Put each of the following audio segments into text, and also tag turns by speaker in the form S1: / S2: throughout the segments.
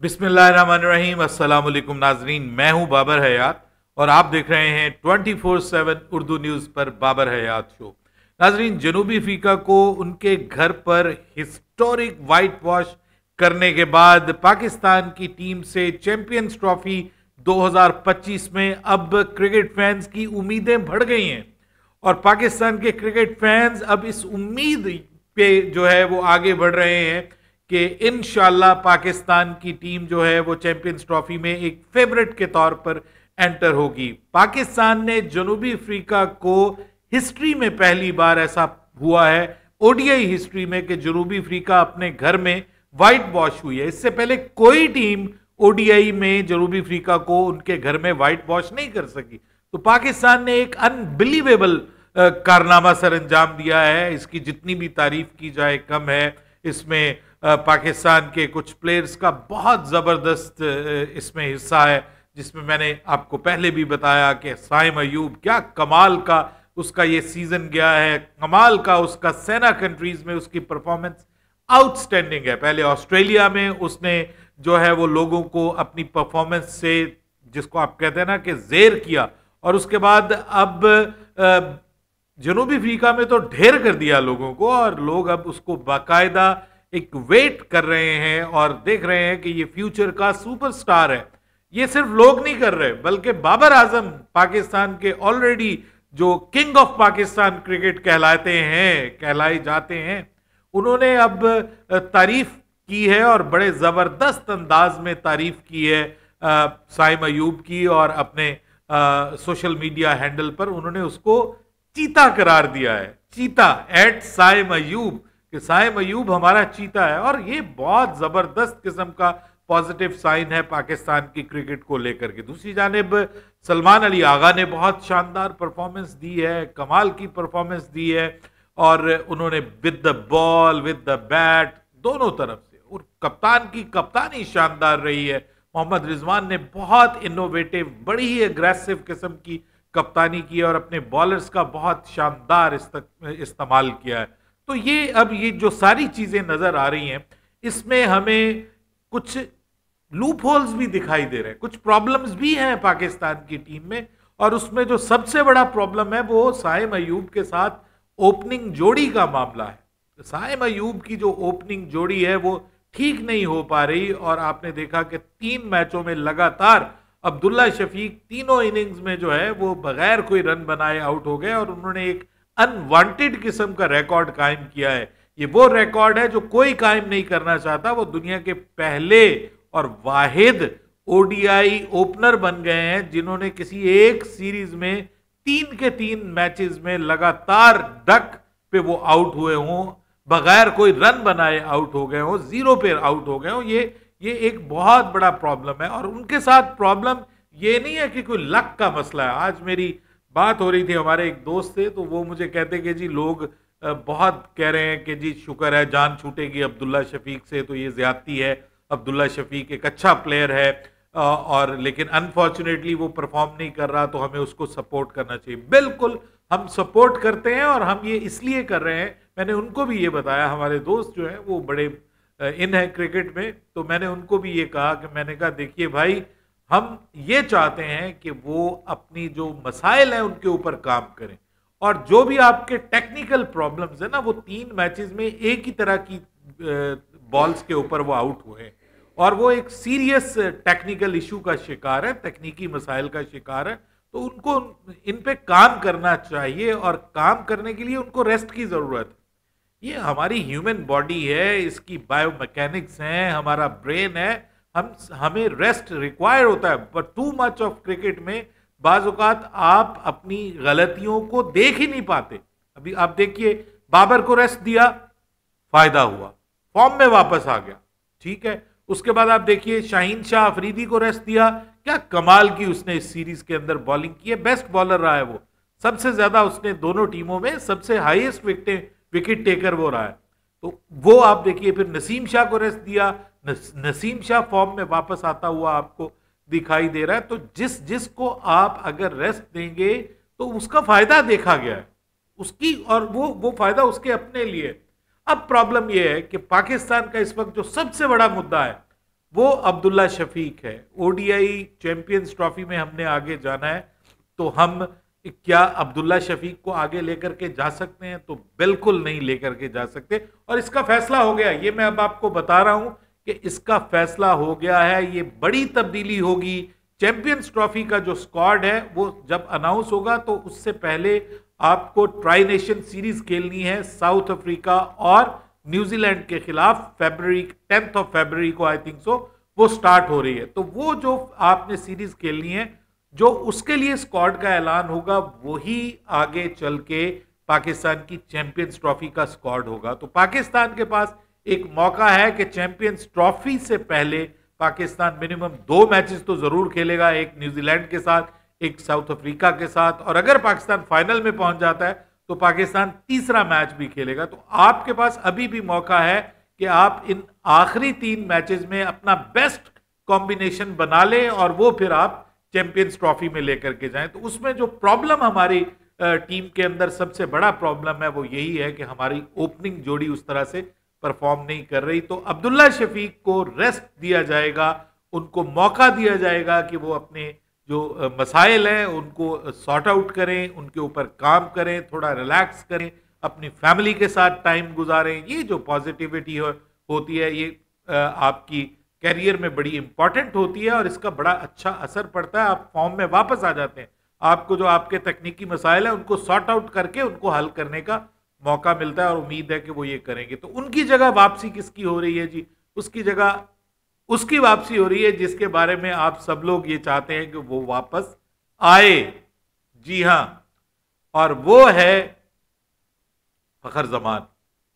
S1: बिस्मिल्लाहिर्रहमानिर्रहीम। अस्सलाम वालेकुम नाजरीन, मैं हूं बाबर हयात और आप देख रहे हैं 24/7 उर्दू न्यूज़ पर बाबर हयात शो। नाजरीन, जनूबी अफ्रीका को उनके घर पर हिस्टोरिक वाइट वॉश करने के बाद पाकिस्तान की टीम से चैंपियंस ट्रॉफी 2025 में अब क्रिकेट फैंस की उम्मीदें बढ़ गई हैं और पाकिस्तान के क्रिकेट फैंस अब इस उम्मीद पे जो है वो आगे बढ़ रहे हैं कि इंशाल्लाह पाकिस्तान की टीम जो है वो चैंपियंस ट्रॉफी में एक फेवरेट के तौर पर एंटर होगी। पाकिस्तान ने जनूबी अफ्रीका को हिस्ट्री में पहली बार ऐसा हुआ है, ओडीआई हिस्ट्री में, कि जनूबी अफ्रीका अपने घर में वाइट वॉश हुई है। इससे पहले कोई टीम ओडीआई में जनूबी अफ्रीका को उनके घर में वाइट वॉश नहीं कर सकी। तो पाकिस्तान ने एक अनबिलीवेबल कारनामा सर अंजाम दिया है। इसकी जितनी भी तारीफ की जाए कम है। इसमें पाकिस्तान के कुछ प्लेयर्स का बहुत ज़बरदस्त इसमें हिस्सा है, जिसमें मैंने आपको पहले भी बताया कि साइम अयूब, क्या कमाल का उसका ये सीज़न गया है, कमाल का उसका सेना कंट्रीज़ में उसकी परफॉर्मेंस आउटस्टैंडिंग है। पहले ऑस्ट्रेलिया में उसने जो है वो लोगों को अपनी परफॉर्मेंस से, जिसको आप कहते हैं ना कि ज़ेर किया, और उसके बाद अब जनूबी अफ्रीका में तो ढेर कर दिया लोगों को, और लोग अब उसको बाकायदा एक वेट कर रहे हैं और देख रहे हैं कि ये फ्यूचर का सुपरस्टार है। ये सिर्फ लोग नहीं कर रहे, बल्कि बाबर आजम, पाकिस्तान के ऑलरेडी जो किंग ऑफ पाकिस्तान क्रिकेट कहलाए जाते हैं, उन्होंने अब तारीफ की है और बड़े जबरदस्त अंदाज में तारीफ की है साइम अयूब की, और अपने सोशल मीडिया हैंडल पर उन्होंने उसको चीता करार दिया है। चीता एट साइम अयूब, कि साइम अयूब हमारा चीता है। और ये बहुत जबरदस्त किस्म का पॉजिटिव साइन है पाकिस्तान की क्रिकेट को लेकर के। दूसरी जानिब सलमान अली आगा ने बहुत शानदार परफॉर्मेंस दी है, कमाल की परफॉर्मेंस दी है, और उन्होंने with the ball with the bat दोनों तरफ से, और कप्तान की कप्तानी शानदार रही है। मोहम्मद रिजवान ने बहुत इनोवेटिव, बड़ी ही एग्रेसिव किस्म की कप्तानी की है और अपने बॉलर्स का बहुत शानदार इस्तेमाल किया है। तो ये अब ये जो सारी चीजें नजर आ रही हैं, इसमें हमें कुछ लूप होल्स भी दिखाई दे रहे हैं, कुछ प्रॉब्लम्स भी हैं पाकिस्तान की टीम में। और उसमें जो सबसे बड़ा प्रॉब्लम है वो साइम अयूब के साथ ओपनिंग जोड़ी का मामला है। साइम अयूब की जो ओपनिंग जोड़ी है वो ठीक नहीं हो पा रही, और आपने देखा कि 3 मैचों में लगातार अब्दुल्ला शफीक तीनों इनिंग्स में जो है वो बगैर कोई रन बनाए आउट हो गए, और उन्होंने एक अनवांटेड किस्म का रिकॉर्ड कायम किया है। ये वो रिकॉर्ड है जो कोई कायम नहीं करना चाहता। वो दुनिया के पहले और वाहिद ओडीआई ओपनर बन गए हैं जिन्होंने किसी एक सीरीज में 3 के 3 मैचेस में लगातार डक पे वो आउट हुए हों, बगैर कोई रन बनाए आउट हो गए हों, 0 पे आउट हो गए हों। ये एक बहुत बड़ा प्रॉब्लम है। और उनके साथ प्रॉब्लम ये नहीं है कि कोई लक का मसला है। आज मेरी बात हो रही थी, हमारे एक दोस्त थे, तो वो मुझे कहते कि जी लोग बहुत कह रहे हैं कि जी शुक्र है जान छूटेगी अब्दुल्ला शफीक से, तो ये ज्यादती है। अब्दुल्ला शफीक एक अच्छा प्लेयर है, और लेकिन अनफॉर्चुनेटली वो परफॉर्म नहीं कर रहा, तो हमें उसको सपोर्ट करना चाहिए। बिल्कुल हम सपोर्ट करते हैं, और हम ये इसलिए कर रहे हैं, मैंने उनको भी ये बताया, हमारे दोस्त जो हैं वो बड़े इन है क्रिकेट में, तो मैंने उनको भी ये कहा कि मैंने कहा देखिए भाई, हम ये चाहते हैं कि वो अपनी जो मसाइल हैं उनके ऊपर काम करें, और जो भी आपके टेक्निकल प्रॉब्लम्स है ना, वो 3 मैचेस में एक ही तरह की बॉल्स के ऊपर वो आउट हुए, और वो एक सीरियस टेक्निकल इशू का शिकार है, तकनीकी मसाइल का शिकार है। तो उनको इन पे काम करना चाहिए, और काम करने के लिए उनको रेस्ट की जरूरत है। ये हमारी ह्यूमन बॉडी है, इसकी बायोमैकेनिक्स हैं, हमारा ब्रेन है, हमें रेस्ट रिक्वायर होता है। But too much of cricket में बाज औकात आप अपनी गलतियों को देख ही नहीं पाते। अभी आप देखिए, बाबर को रेस्ट दिया, फायदा हुआ, फॉर्म में वापस आ गया, ठीक है। उसके बाद आप देखिए शाहीन शाह अफरीदी को रेस्ट दिया, क्या कमाल की उसने इस सीरीज के अंदर बॉलिंग की है, बेस्ट बॉलर रहा है वो, सबसे ज्यादा उसने दोनों टीमों में सबसे हाईएस्ट विकेट टेकर वो रहा है। तो वो आप देखिए, फिर नसीम शाह को रेस्ट दिया, नसीम शाह फॉर्म में वापस आता हुआ आपको दिखाई दे रहा है। तो जिसको आप अगर रेस्ट देंगे तो उसका फायदा देखा गया है उसकी, और वो फायदा उसके अपने लिए। अब प्रॉब्लम यह है कि पाकिस्तान का इस वक्त जो सबसे बड़ा मुद्दा है वो अब्दुल्ला शफीक है। ओडीआई चैंपियंस ट्रॉफी में हमने आगे जाना है, तो हम क्या अब्दुल्ला शफीक को आगे लेकर के जा सकते हैं? तो बिल्कुल नहीं लेकर के जा सकते, और इसका फैसला हो गया। ये मैं अब आपको बता रहा हूं कि इसका फैसला हो गया है। ये बड़ी तब्दीली होगी। चैंपियंस ट्रॉफी का जो स्क्वाड है वो जब अनाउंस होगा तो उससे पहले आपको ट्राई नेशन सीरीज खेलनी है साउथ अफ्रीका और न्यूजीलैंड के खिलाफ। फरवरी 10 फरवरी को आई थिंक सो वो स्टार्ट हो रही है। तो वो जो आपने सीरीज खेलनी है, जो उसके लिए स्क्वाड का ऐलान होगा, वही आगे चल के पाकिस्तान की चैंपियंस ट्रॉफी का स्क्वाड होगा। तो पाकिस्तान के पास एक मौका है कि चैंपियंस ट्रॉफी से पहले पाकिस्तान मिनिमम 2 मैचेस तो जरूर खेलेगा, एक न्यूजीलैंड के साथ, एक साउथ अफ्रीका के साथ, और अगर पाकिस्तान फाइनल में पहुंच जाता है तो पाकिस्तान तीसरा मैच भी खेलेगा। तो आपके पास अभी भी मौका है कि आप इन आखिरी 3 मैचेस में अपना बेस्ट कॉम्बिनेशन बना लें और वो फिर आप चैंपियंस ट्रॉफी में लेकर के जाएं। तो उसमें जो प्रॉब्लम हमारी टीम के अंदर सबसे बड़ा प्रॉब्लम है वो यही है कि हमारी ओपनिंग जोड़ी उस तरह से परफॉर्म नहीं कर रही। तो अब्दुल्ला शफीक को रेस्ट दिया जाएगा, उनको मौका दिया जाएगा कि वो अपने जो मसाइल हैं उनको सॉर्ट आउट करें, उनके ऊपर काम करें, थोड़ा रिलैक्स करें, अपनी फैमिली के साथ टाइम गुजारें। ये जो पॉजिटिविटी होती है, ये आपकी कैरियर में बड़ी इंपॉर्टेंट होती है और इसका बड़ा अच्छा असर पड़ता है। आप फॉर्म में वापस आ जाते हैं, आपको जो आपके तकनीकी मसाइल है उनको सॉर्ट आउट करके उनको हल करने का मौका मिलता है, और उम्मीद है कि वो ये करेंगे। तो उनकी जगह वापसी किसकी हो रही है जी? उसकी जगह उसकी वापसी हो रही है जिसके बारे में आप सब लोग ये चाहते हैं कि वो वापस आए। जी हां, और वो है Fakhar Zaman.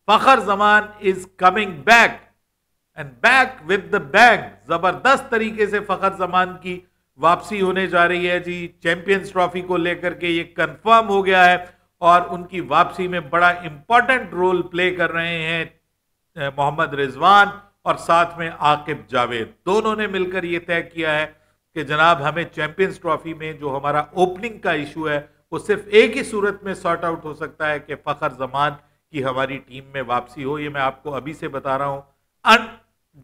S1: Fakhar Zaman is coming back and back with the bang. जबरदस्त तरीके से फखर जमान की वापसी होने जा रही है जी। चैंपियंस ट्रॉफी को लेकर के ये कंफर्म हो गया है, और उनकी वापसी में बड़ा इंपॉर्टेंट रोल प्ले कर रहे हैं मोहम्मद रिजवान और साथ में आकिब जावेद। दोनों ने मिलकर ये तय किया है कि जनाब हमें चैंपियंस ट्रॉफी में जो हमारा ओपनिंग का इशू है वो सिर्फ एक ही सूरत में सॉर्ट आउट हो सकता है कि फखर जमान की हमारी टीम में वापसी हो। ये मैं आपको अभी से बता रहा हूं।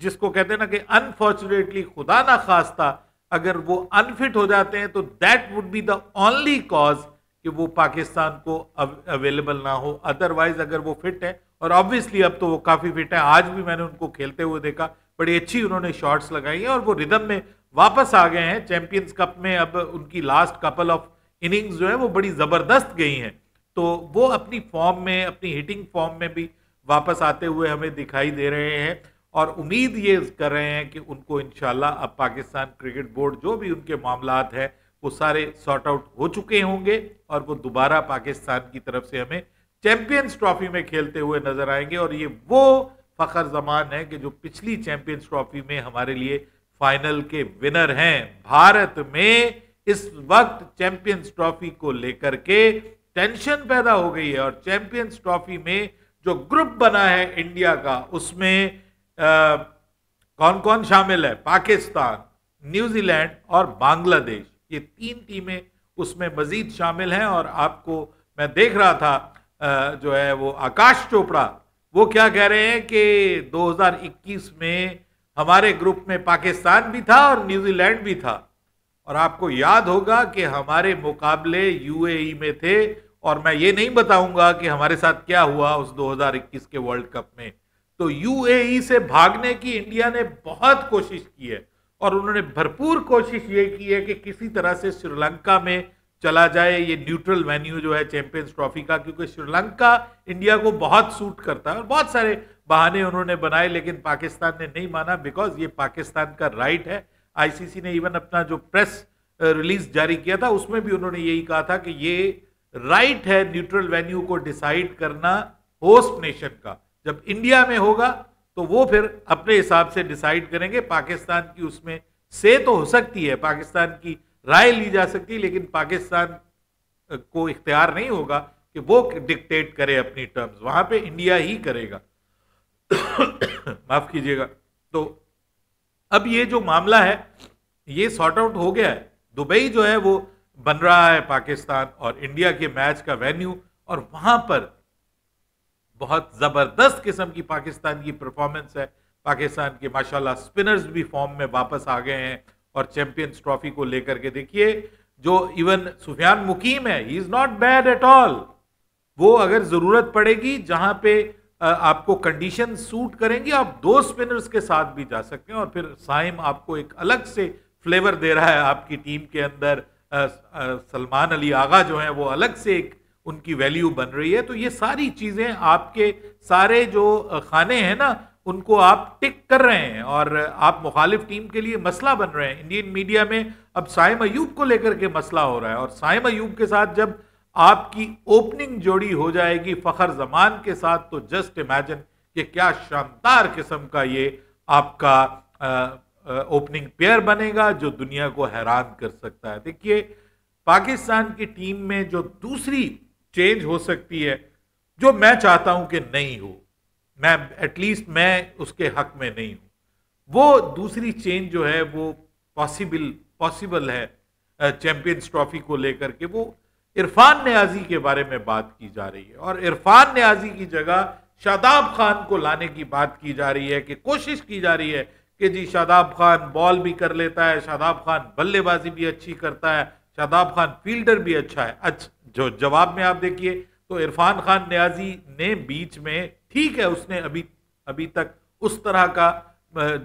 S1: जिसको कहते हैं ना कि अनफॉर्चुनेटली, खुदा ना खास्ता, अगर वो अनफिट हो जाते हैं तो that would be the only cause कि वो पाकिस्तान को अवेलेबल ना हो। अदरवाइज अगर वो फिट है, और ऑब्वियसली अब तो वो काफी फिट है, आज भी मैंने उनको खेलते हुए देखा, बड़ी अच्छी उन्होंने शॉट्स लगाई हैं और वो रिदम में वापस आ गए हैं। चैंपियंस कप में अब उनकी लास्ट कपल ऑफ इनिंग्स जो है वो बड़ी जबरदस्त गई हैं, तो वो अपनी फॉर्म में, अपनी हिटिंग फॉर्म में भी वापस आते हुए हमें दिखाई दे रहे हैं, और उम्मीद ये कर रहे हैं कि उनको इंशाल्लाह अब पाकिस्तान क्रिकेट बोर्ड जो भी उनके मामलात है वो सारे सॉर्ट आउट हो चुके होंगे और वो दोबारा पाकिस्तान की तरफ से हमें चैंपियंस ट्रॉफी में खेलते हुए नजर आएंगे। और ये वो फखर जमान है कि जो पिछली चैंपियंस ट्रॉफी में हमारे लिए फाइनल के विनर हैं। भारत में इस वक्त चैंपियंस ट्रॉफी को लेकर के टेंशन पैदा हो गई है, और चैंपियंस ट्रॉफी में जो ग्रुप बना है इंडिया का, उसमें कौन कौन शामिल है? पाकिस्तान, न्यूजीलैंड और बांग्लादेश, ये 3 टीमें उसमें मजीद शामिल हैं। और आपको मैं देख रहा था जो है वो आकाश चोपड़ा, वो क्या कह रहे हैं कि 2021 में हमारे ग्रुप में पाकिस्तान भी था और न्यूजीलैंड भी था, और आपको याद होगा कि हमारे मुकाबले यूएई में थे, और मैं ये नहीं बताऊंगा कि हमारे साथ क्या हुआ उस 2021 के वर्ल्ड कप में। तो यूएई से भागने की इंडिया ने बहुत कोशिश की है, और उन्होंने भरपूर कोशिश ये की है कि किसी तरह से श्रीलंका में चला जाए, ये न्यूट्रल वेन्यू जो है चैंपियंस ट्रॉफी का, क्योंकि श्रीलंका इंडिया को बहुत सूट करता है, और बहुत सारे बहाने उन्होंने बनाए, लेकिन पाकिस्तान ने नहीं माना, बिकॉज ये पाकिस्तान का राइट है। आईसीसी ने इवन अपना जो प्रेस रिलीज जारी किया था उसमें भी उन्होंने यही कहा था कि ये राइट है न्यूट्रल वेन्यू को डिसाइड करना होस्ट नेशन का। जब इंडिया में होगा तो वो फिर अपने हिसाब से डिसाइड करेंगे। पाकिस्तान की उसमें से तो हो सकती है, पाकिस्तान की राय ली जा सकती है, लेकिन पाकिस्तान को इख्तियार नहीं होगा कि वो डिक्टेट करे अपनी टर्म्स, वहां पे इंडिया ही करेगा। माफ कीजिएगा। तो अब ये जो मामला है ये सॉर्ट आउट हो गया है। दुबई जो है वो बन रहा है पाकिस्तान और इंडिया के मैच का वेन्यू, और वहां पर बहुत जबरदस्त किस्म की पाकिस्तान की परफॉर्मेंस है। पाकिस्तान के माशाल्लाह स्पिनर्स भी फॉर्म में वापस आ गए हैं और चैंपियंस ट्रॉफी को लेकर के देखिए, जो इवन सुफियान मुकीम है, he is not bad at all. वो अगर जरूरत पड़ेगी, जहां पे आपको कंडीशन सूट करेंगी, आप 2 स्पिनर्स के साथ भी जा सकते हैं और फिर साइम आपको एक अलग से फ्लेवर दे रहा है आपकी टीम के अंदर। सलमान अली आगा जो है वो अलग से एक उनकी वैल्यू बन रही है। तो ये सारी चीजें आपके सारे जो खाने हैं ना, उनको आप टिक कर रहे हैं और आप मुखालिफ टीम के लिए मसला बन रहे हैं। इंडियन मीडिया में अब साइम अयूब को लेकर के मसला हो रहा है और साइम अयूब के साथ जब आपकी ओपनिंग जोड़ी हो जाएगी फखर जमान के साथ, तो जस्ट इमेजिन कि क्या शानदार किस्म का ये आपका ओपनिंग पेयर बनेगा जो दुनिया को हैरान कर सकता है। देखिए, पाकिस्तान की टीम में जो दूसरी चेंज हो सकती है, जो मैं चाहता हूं कि नहीं हो, मैं एटलीस्ट मैं उसके हक में नहीं हूं, वो दूसरी चेंज जो है वो पॉसिबल है चैंपियंस ट्रॉफी को लेकर के। वो इरफान नियाजी के बारे में बात की जा रही है और इरफान नियाजी की जगह शादाब खान को लाने की बात की जा रही है, कि कोशिश की जा रही है कि जी शादाब खान बॉल भी कर लेता है, शादाब खान बल्लेबाजी भी अच्छी करता है, शादाब खान फील्डर भी अच्छा है। अच्छा, जो जवाब में आप देखिए तो इरफान खान नियाजी ने बीच में, ठीक है, उसने अभी तक उस तरह का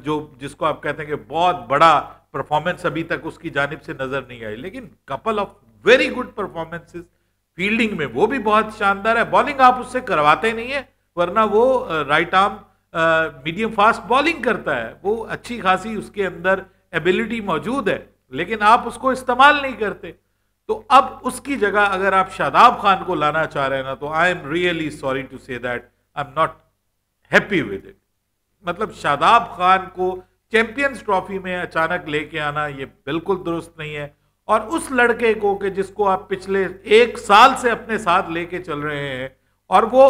S1: जो जिसको आप कहते हैं कि बहुत बड़ा परफॉर्मेंस अभी तक उसकी जानिब से नजर नहीं आई, लेकिन couple of very good performances fielding में वो भी बहुत शानदार है। बॉलिंग आप उससे करवाते नहीं है, वरना वो right arm medium fast bowling करता है, वो अच्छी खासी उसके अंदर एबिलिटी मौजूद है, लेकिन आप उसको इस्तेमाल नहीं करते। तो अब उसकी जगह अगर आप शादाब खान को लाना चाह रहे हैं ना, तो I am really sorry to say that I am not happy with it. मतलब शादाब खान को चैंपियंस ट्रॉफी में अचानक लेके आना ये बिल्कुल दुरुस्त नहीं है। और उस लड़के को कि जिसको आप पिछले 1 साल से अपने साथ लेके चल रहे हैं और वो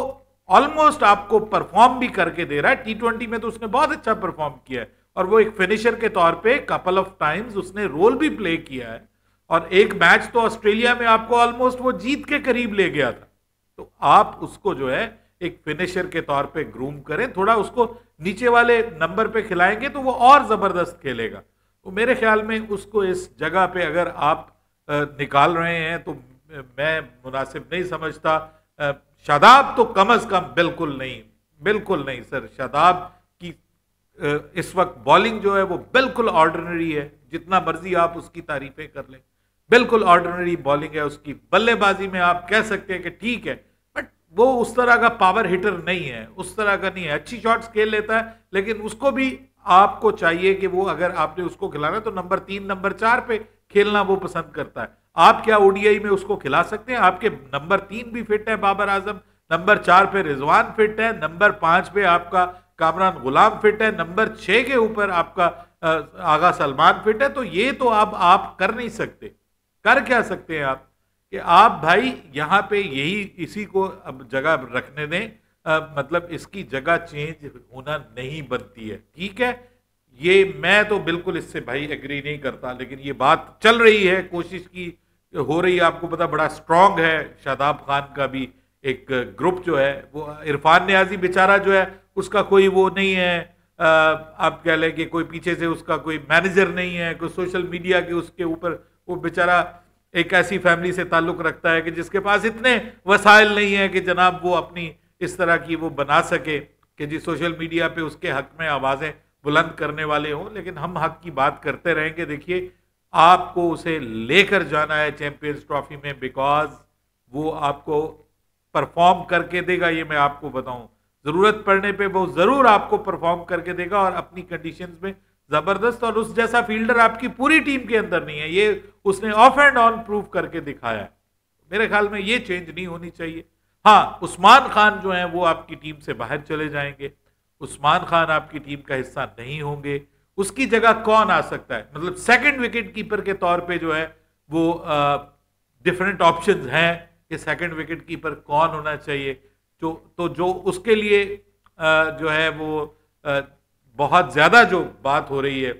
S1: ऑलमोस्ट आपको परफॉर्म भी करके दे रहा है, T20 में तो उसने बहुत अच्छा परफॉर्म किया है और वो एक फिनिशर के तौर पे कपल ऑफ टाइम्स उसने रोल भी प्ले किया है और एक मैच तो ऑस्ट्रेलिया में आपको ऑलमोस्ट वो जीत के करीब ले गया था। तो आप उसको जो है एक फिनिशर के तौर पे ग्रूम करें, थोड़ा उसको नीचे वाले नंबर पे खिलाएंगे तो वो और जबरदस्त खेलेगा। तो मेरे ख्याल में उसको इस जगह पे अगर आप निकाल रहे हैं तो मैं मुनासिब नहीं समझता। शादाब तो कम अज कम बिल्कुल नहीं सर। शादाब की इस वक्त बॉलिंग जो है वो बिल्कुल ऑर्डिनरी है, जितना मर्जी आप उसकी तारीफें कर लें, बिल्कुल ऑर्डिनरी बॉलिंग है उसकी। बल्लेबाजी में आप कह सकते हैं कि ठीक है, बट वो उस तरह का पावर हिटर नहीं है, उस तरह का नहीं है। अच्छी शॉट्स खेल लेता है, लेकिन उसको भी आपको चाहिए कि वो, अगर आपने उसको खिलाना तो नंबर 3 नंबर 4 पे खेलना वो पसंद करता है। आप क्या ओडीआई में उसको खिला सकते हैं? आपके नंबर 3 भी फिट है बाबर आजम, नंबर 4 पे रिजवान फिट है, नंबर 5 पे आपका कामरान गुलाम फिट है, नंबर 6 के ऊपर आपका आगा सलमान फिट है। तो ये तो अब आप कर नहीं सकते। कर क्या सकते हैं आप कि आप भाई यहाँ पे यही इसी को अब जगह रखने दें। मतलब इसकी जगह चेंज होना नहीं बनती है, ठीक है। ये मैं तो बिल्कुल इससे भाई एग्री नहीं करता, लेकिन ये बात चल रही है, कोशिश की हो रही है। आपको पता बड़ा स्ट्रांग है शादाब खान का भी एक ग्रुप जो है। वो इरफान नियाजी बेचारा जो है उसका कोई वो नहीं है, आप कह लें कि कोई पीछे से उसका कोई मैनेजर नहीं है, कोई सोशल मीडिया के उसके ऊपर वो बेचारा एक ऐसी फैमिली से ताल्लुक रखता है कि जिसके पास इतने वसाइल नहीं है कि जनाब वो अपनी इस तरह की वो बना सके कि जी सोशल मीडिया पे उसके हक में आवाज़ें बुलंद करने वाले हों। लेकिन हम हक की बात करते रहेंगे। देखिए, आपको उसे लेकर जाना है चैंपियंस ट्रॉफी में, बिकॉज वो आपको परफॉर्म करके देगा, ये मैं आपको बताऊं। जरूरत पड़ने पे वो जरूर आपको परफॉर्म करके देगा और अपनी कंडीशंस में जबरदस्त। और उस जैसा फील्डर आपकी पूरी टीम के अंदर नहीं है, ये उसने ऑफ एंड ऑन प्रूव करके दिखाया है। मेरे ख्याल में ये चेंज नहीं होनी चाहिए। हाँ, उस्मान खान जो है वो आपकी टीम से बाहर चले जाएंगे, उस्मान खान आपकी टीम का हिस्सा नहीं होंगे। उसकी जगह कौन आ सकता है? मतलब सेकंड विकेट कीपर के तौर पे जो है वो डिफरेंट ऑप्शंस हैं कि सेकंड विकेट कीपर कौन होना चाहिए। जो उसके लिए जो है वो बहुत ज्यादा जो बात हो रही है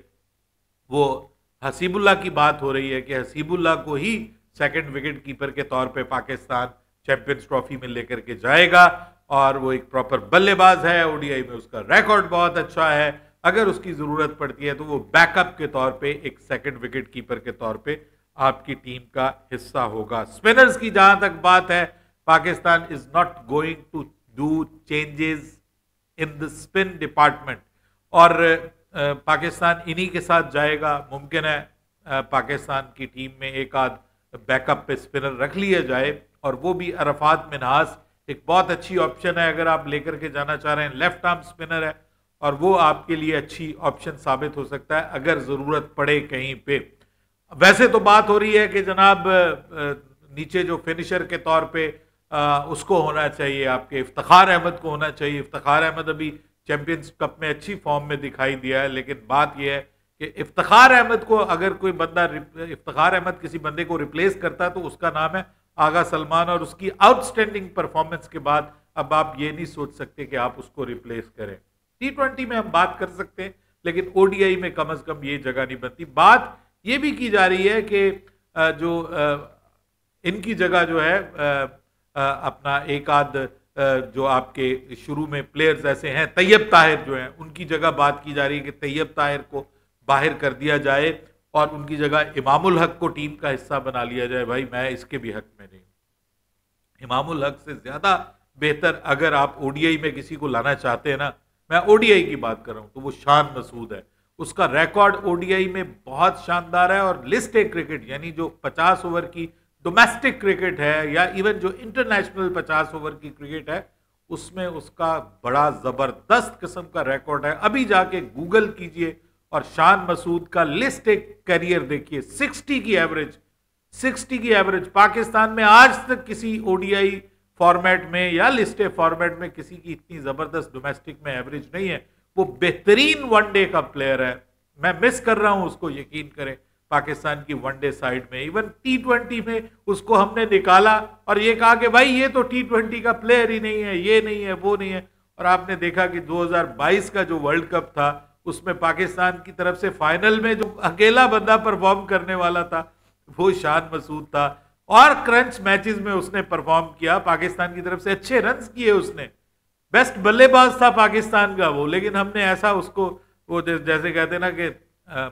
S1: वो हसीबुल्लाह की बात हो रही है कि हसीबुल्लाह को ही सेकंड विकेट कीपर के तौर पे पाकिस्तान चैंपियंस ट्रॉफी में लेकर के जाएगा। और वो एक प्रॉपर बल्लेबाज है। ओडीआई में उसका रिकॉर्ड बहुत अच्छा है। अगर उसकी जरूरत पड़ती है तो वो बैकअप के तौर पे, एक सेकंड विकेट कीपर के तौर पे आपकी टीम का हिस्सा होगा। स्पिनर्स की जहां तक बात है, Pakistan is not going to do changes in the spin department, और पाकिस्तान इन्हीं के साथ जाएगा। मुमकिन है पाकिस्तान की टीम में एक आध बैकअप पे स्पिनर रख लिया जाए, और वो भी अरफात मिन्हास एक बहुत अच्छी ऑप्शन है अगर आप लेकर के जाना चाह रहे हैं। लेफ्ट आर्म स्पिनर है और वो आपके लिए अच्छी ऑप्शन साबित हो सकता है अगर जरूरत पड़े कहीं पे। वैसे तो बात हो रही है कि जनाब नीचे जो फिनिशर के तौर पे उसको होना चाहिए, आपके इफ्तिखार अहमद को होना चाहिए। इफ्तिखार अहमद अभी चैंपियंस कप में अच्छी फॉर्म में दिखाई दिया है, लेकिन बात यह है कि इफ्तिखार अहमद को अगर कोई बंदा, इफ्तिखार अहमद किसी बंदे को रिप्लेस करता है तो उसका नाम है आगा सलमान, और उसकी आउटस्टैंडिंग परफॉर्मेंस के बाद अब आप ये नहीं सोच सकते कि आप उसको रिप्लेस करें। T20 में हम बात कर सकते हैं, लेकिन ओडीआई में कम से कम ये जगह नहीं बनती। बात ये भी की जा रही है कि जो इनकी जगह जो है अपना एक आध जो आपके शुरू में प्लेयर्स ऐसे हैं, तैयब ताहिर जो हैं, उनकी जगह बात की जा रही है कि तैयब ताहिर को बाहर कर दिया जाए और उनकी जगह इमामुल हक को टीम का हिस्सा बना लिया जाए। भाई मैं इसके भी हक में नहीं हूं। इमामुल हक से ज्यादा बेहतर अगर आप ओडीआई में किसी को लाना चाहते हैं ना, मैं ओडीआई की बात कर रहा हूं, तो वो शान मसूद है। उसका रिकॉर्ड ओडीआई में बहुत शानदार है, और लिस्ट ए क्रिकेट यानी जो 50 ओवर की डोमेस्टिक क्रिकेट है या इवन जो इंटरनेशनल 50 ओवर की क्रिकेट है, उसमें उसका बड़ा जबरदस्त किस्म का रिकॉर्ड है। अभी जाके गूगल कीजिए और शान मसूद का लिस्ट एक करियर देखिए। 60 की एवरेज, 60 की एवरेज पाकिस्तान में आज तक किसी ओडीआई फॉर्मेट में या लिस्ट ए फॉर्मेट में किसी की इतनी जबरदस्त डोमेस्टिक में एवरेज नहीं है। वो बेहतरीन वनडे का प्लेयर है। मैं मिस कर रहा हूं उसको, यकीन करें, पाकिस्तान की वनडे साइड में। इवन T20 में उसको हमने निकाला और ये कहा कि भाई ये तो T20 का प्लेयर ही नहीं है, ये नहीं है, वो नहीं है। और आपने देखा कि 2022 का जो वर्ल्ड कप था उसमें पाकिस्तान की तरफ से फाइनल में जो अकेला बंदा परफॉर्म करने वाला था वो शान मसूद था, और क्रंच मैचेस में उसने परफॉर्म किया। पाकिस्तान की तरफ से अच्छे रन्स किए उसने, बेस्ट बल्लेबाज था पाकिस्तान का वो। लेकिन हमने ऐसा उसको, वो जैसे कहते हैं ना कि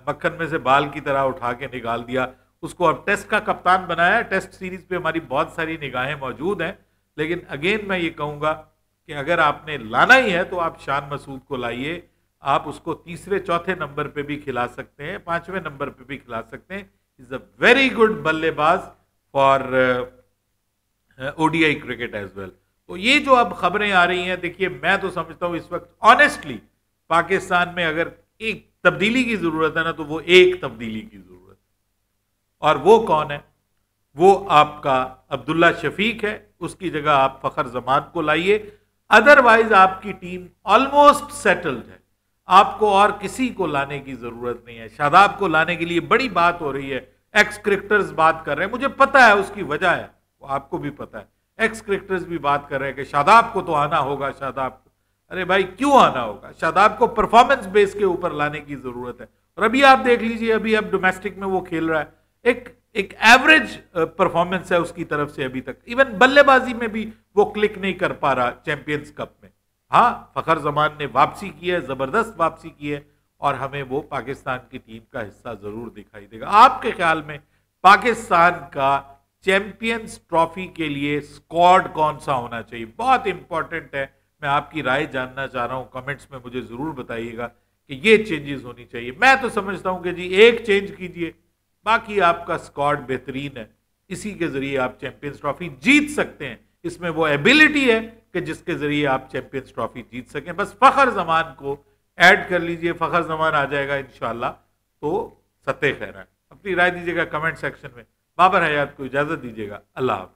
S1: मक्खन में से बाल की तरह उठा के निकाल दिया। उसको अब टेस्ट का कप्तान बनाया। टेस्ट सीरीज पे हमारी बहुत सारी निगाहें मौजूद हैं, लेकिन अगेन मैं ये कहूंगा कि अगर आपने लाना ही है तो आप शान मसूद को लाइए। आप उसको तीसरे चौथे नंबर पे भी खिला सकते हैं, पांचवें नंबर पे भी खिला सकते हैं। इज अ वेरी गुड बल्लेबाज for ODI cricket as well. तो ये जो अब खबरें आ रही हैं, देखिए मैं तो समझता हूं इस वक्त ऑनेस्टली पाकिस्तान में अगर एक तब्दीली की जरूरत है ना, तो वो एक तब्दीली की जरूरत है। और वो कौन है? वो आपका अब्दुल्ला शफीक है। उसकी जगह आप फखर जमान को लाइए। अदरवाइज आपकी टीम ऑलमोस्ट सेटल्ड है। आपको और किसी को लाने की जरूरत नहीं है। शादाब को लाने के लिए बड़ी बात हो रही है, एक्स क्रिकेटर्स बात कर रहे हैं, मुझे पता है उसकी वजह है, वो आपको भी पता है। एक्स क्रिकेटर्स भी बात कर रहे हैं कि शादाब को तो आना होगा, शादाब को। अरे भाई क्यों आना होगा? शादाब को परफॉर्मेंस बेस के ऊपर लाने की जरूरत है। और अभी आप देख लीजिए, अभी अब डोमेस्टिक में वो खेल रहा है, एक एवरेज परफॉर्मेंस है उसकी तरफ से अभी तक। इवन बल्लेबाजी में भी वो क्लिक नहीं कर पा रहा चैंपियंस कप में। हाँ, फखर जमान ने वापसी की है, जबरदस्त वापसी की है, और हमें वो पाकिस्तान की टीम का हिस्सा जरूर दिखाई देगा। आपके ख्याल में पाकिस्तान का चैंपियंस ट्रॉफी के लिए स्क्वाड कौन सा होना चाहिए? बहुत इंपॉर्टेंट है। मैं आपकी राय जानना चाह रहा हूं, कमेंट्स में मुझे जरूर बताइएगा कि ये चेंजेस होनी चाहिए। मैं तो समझता हूं कि जी एक चेंज कीजिए, बाकी आपका स्क्वाड बेहतरीन है। इसी के जरिए आप चैंपियंस ट्रॉफी जीत सकते हैं। इसमें वो एबिलिटी है कि जिसके जरिए आप चैंपियंस ट्रॉफी जीत सकें। बस फखर जमान को ऐड कर लीजिए, फखर जमान आ जाएगा इंशाल्लाह, तो सत्ते खैर है। अपनी राय दीजिएगा कमेंट सेक्शन में। बाबर हयात को इजाजत दीजिएगा। अल्लाह हाफ़िज़।